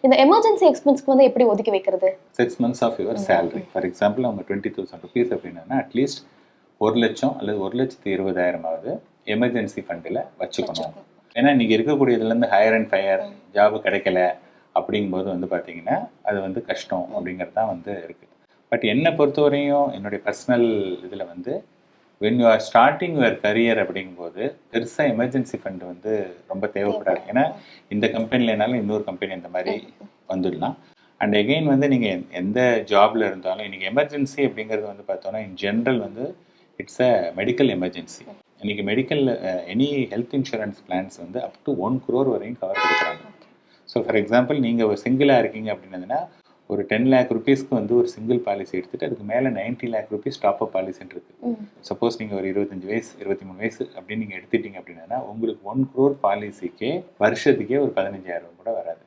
இந்த எமர்ஜென்சி எக்ஸ்பென்ஸ்க்கு வந்து எப்படி ஒதுக்கி வைக்கிறது? 6 months of your salary. For example அவங்க 20,000 ருபீஸ் அப்படின்னா அட்லீஸ்ட் 1 லட்சம் அல்லது 1,20,000 எமர்ஜென்சி ஃபண்டில் வச்சுக்கணும். ஏன்னா இன்றைக்கி இருக்கக்கூடியதுலேருந்து ஹையர் அண்ட் ஃபயர் ஜாபு கிடைக்கல அப்படிங்கும்போது வந்து பார்த்தீங்கன்னா அது வந்து கஷ்டம் அப்படிங்கிறது தான் வந்து இருக்குது. பட் என்னை பொறுத்தவரையும் என்னுடைய பர்சனல் இதில் வந்து when you are starting your career அப்படிங்கும்போது பெருசாக எமர்ஜென்சி ஃபண்ட் வந்து ரொம்ப தேவைப்படாது. ஏன்னா இந்த கம்பெனிலனாலும் இன்னொரு கம்பெனி இந்த மாதிரி வந்துடலாம். அண்ட் எகெயின் வந்து நீங்கள் எந்த ஜாபில் இருந்தாலும் இன்றைக்கி எமர்ஜென்சி அப்படிங்கிறது வந்து பார்த்தோன்னா இன் ஜென்ரல் வந்து இட்ஸ் அ மெடிக்கல் எமர்ஜென்சி. இன்றைக்கி medical any health insurance plans வந்து அப் டு 1 crore வரையும் கவர் கொடுக்குறாங்க. ஸோ ஃபார் எக்ஸாம்பிள் நீங்கள் ஒரு சிங்கிளாக இருக்கீங்க அப்படின்னதுன்னா ஒரு 10 lakh rupeesக்கு வந்து ஒரு சிங்கிள் பாலிசி எடுத்துகிட்டு அதுக்கு மேலே 90 lakh rupees டாப்அப் பாலிசின்னு இருக்குது. சப்போஸ் நீங்கள் ஒரு 25 வயசு 23 வயசு அப்படின்னு நீங்கள் எடுத்துட்டீங்க அப்படின்னா உங்களுக்கு 1 crore பாலிசிக்கே வருஷத்துக்கே ஒரு 15,000 கூட வராது.